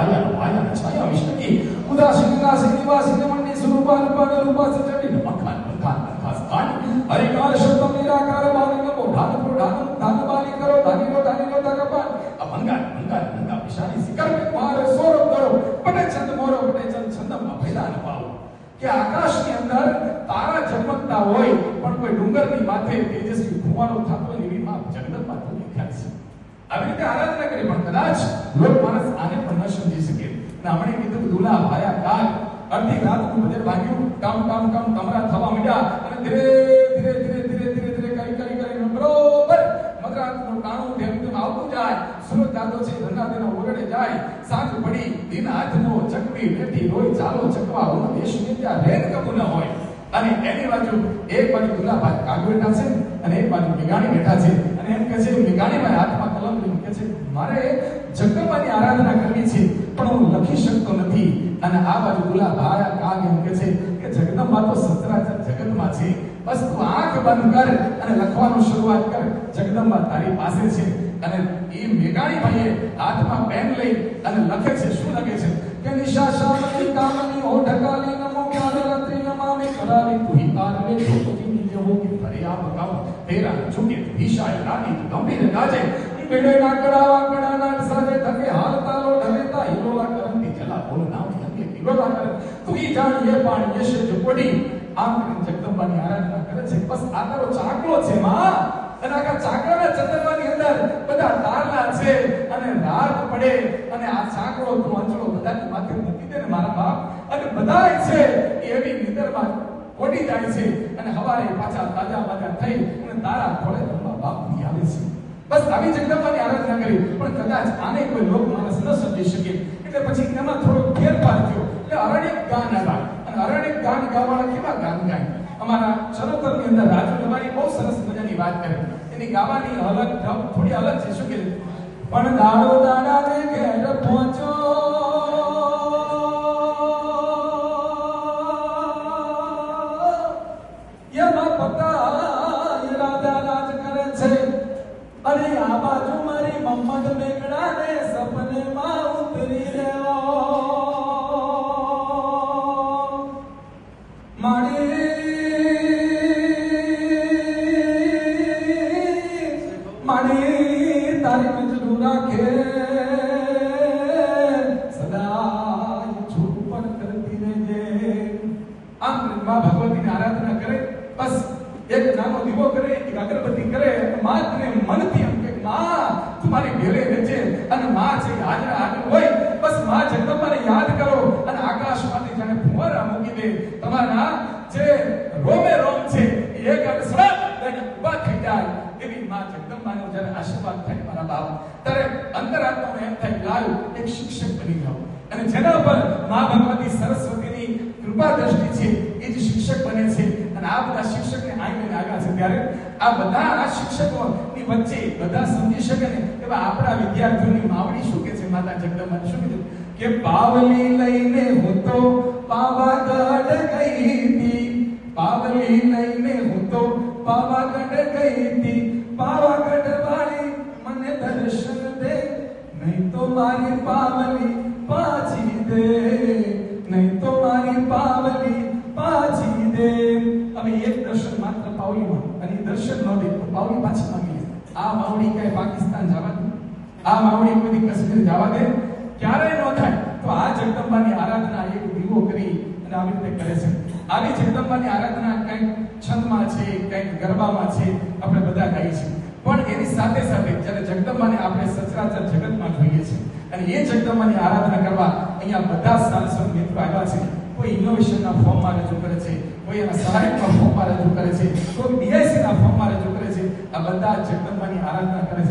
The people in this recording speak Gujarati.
वाया छाया विष्णुकी उदासीन नासिक निवासिक मन्नि स्वरूपान पाद रूपा सचटि मखान खान हरिकाल शब्द निराकार बाल नमो ढान ढान बाली करो धानी लो तकपान मंगा विशाली शिखर में मारे सौरभ करो पटे चंद मोरो पटे चंद छंदम में फैला न पाओ કે આકાશની અંદર તારા ઝગમગતા હોય પણ કોઈ ડુંગરની માથે તેજસ્વી ધુમાડો થતો એવી માં જગદંબા તો દેખાય છે. આવી રીતે આરાધના કરી પણ કદાચ લોક માણસ આને પણ ન સમજી શકે. અને હમણે કીધું દુલા ભાયા કાલ અડધી રાતનું બજર વાગ્યું કામ કમરા થવા માંડ્યા અને ધીરે કરી બરોબર મધરાતનું ટાણું ધેમ આવતું જાય. સુરત દાદો છે ધંધા તેનો ઓગળે જાય. સાંજ પડી દિન હાથનો ચકવી બેઠી રોઈ ચાલો ચકવા હું દેશ ને ત્યાં રેન કબુ ન હોય. અને એની બાજુ એક બાજુ દુલાભાઈ કાગ બેઠા છે અને એક બાજુ મેઘાણી બેઠા છે. અને એમ કહે છે મેઘાણીમાં હાથમાં કલમ લઈને કહે છે મારે જગદંબાની આરાધના કરવી છે પણ હું લખી શકતો નથી. અને આ બાજુ દુલાભાઈ કાગ એમ કહે છે કે જગદંબા તો સચરાચર જગતમાં છે, બસ તું આંખ બંધ કર અને લખવાનું શરૂઆત કર. જગદંબા તારી પાસે છે. અને એ મેઘાણી ભાઈએ હાથમાં પેન લઈ અને લખે છે. શું લખે છે કે નિશા શામની કામની ઓ ઢકાલી નમો જ્ઞાનરત્રી નમામિ કરાલી તુહી કારવે જોતી નિજ હોગી ફરિયા બગાવ તેરા ઝુકે વિશાય રાની ગંભીર ગાજે બેડે ના કડાવા કડાના સાજે થકે હાલ તાલો ઢલેતા હિલોલા કરંતી જલા બોલ નામ થકે હિલોલા કર તુહી જાણ યે પાણ યશે જોડી. આમ જગદંબાની આરાધના કરે છે. બસ આ તારો ચાકલો છે માં. અને આ ચાકડાના ચંદ્રમાની અંદર બધા તારલા છે અને રાત પડે અને આ ચાકડો તું અંચળો બધાની માથે મૂકી દે ને મારા બાપ. અને બધાય છે એવી નિંદરમાં પડી જાય છે અને હવારે પાછા તાજા થઈ અને તારા ખોળે રમવા બાપ ની આવે છે. બસ આવી જગદંબાની આરાધના કરી પણ કદાચ આને કોઈ લોક માણસ ન સમજી શકે એટલે પછી એમાં થોડો ફેરફાર થયો. એટલે અરણ્યક ગાન આવ્યા. અને અરણ્યક ગાન ગાવાવાળા કેવા ગાન ગાય? અમારા ચરોતરની અંદર રાજુ નવારી બહુ સરસ મજાની વાત કરે. એની ગાવાની અલગ થોડી અલગ છે. શું કે પણ દાડો દાડા ને ઘેર પહોંચો યમાં પતા રાધા રાજ કરે છે. અરે આ બાજુ મારી મમ્મદ મેઘડા ને સપને માં ઉતરી રહ્યો મારી તારી મજરૂ રાખે સદા છૂટ પણ કરતી રહેજે. આમ માં ભગવતીની આરાધના કરે. બસ એક નાનો દીવો કરે, એક અગરબત્તી કરે. માને મનથી એમ કે માં તમારી ભેરે રહેજે. અને માં છે હાજર હોય. બસ માં જગદંબાને યાદ કરો અને આકાશમાંથી જાણે ફુવારા મૂકી દે. તમારા જે રોમે રોમ છે એક અક્ષર લઈને ઉભા થઈ જાય. એવી માં જગદંબાનો જ્યારે આશીર્વાદ થાય મારા બાપ ત્યારે અંતરાત્મામાં એમ થાય લાયું એક શિક્ષક બની જાઓ. અને જેના પર માં ભગવતી સરસ્વતીની કૃપા દ્રષ્ટિ છે એ જ શિક્ષક બને છે. અને આ બધા શિક્ષકને આઈને આવ્યા છે ત્યારે આ બધા આ શિક્ષકોની વચ્ચે બધા સમજી શકે ને એવા આપણા વિદ્યાર્થીઓની માવડી શું કે છે માતા જગદંબા શું કીધું કે પાવલી લઈને હું તો પાવાગઢ ગઈ હતી. પાવલી લઈને હું તો પાવાગઢ ગઈ હતી. પાવાગઢ વાળી મને દર્શન દે નહીં તો મારી પાવલી પાછી દે. નહીં તો મારી પાવલી પાછી દે. હવે એક દર્શન માત્ર પાવલીમાં અને દર્શન ન દે તો પાવલી પાછી માંગી લે. આ માવડી કઈ પાકિસ્તાન જવા દે? આ માવડી કોઈ કાશ્મીર જવા દે? ક્યારેય ન થાય. તો આ જગદંબાની આરાધના એક દીવો કરી અને આવી રીતે કરે છે. આવી જગદંબાની આરાધના કંઈક છંદમાં છે, કંઈક ગરબામાં છે, આપણે બધા ગાઈએ છીએ. પણ એની સાથે સાથે જ્યારે જગદંબાને આપણે સચરાચર જગતમાં જોઈએ છીએ અને એ જગદંબાની આરાધના કરવા અહીંયા બધા સાંસદ મિત્રો આવ્યા છે. કોઈ ઇનોવેશનના ફોર્મમાં રજૂ કરે છે, કોઈ એના સહાયકના ફોર્મમાં રજૂ કરે છે, કોઈ બીઆઈસીના ફોર્મમાં રજૂ કરે છે. આ બધા જગદંબાની આરાધના કરે છે.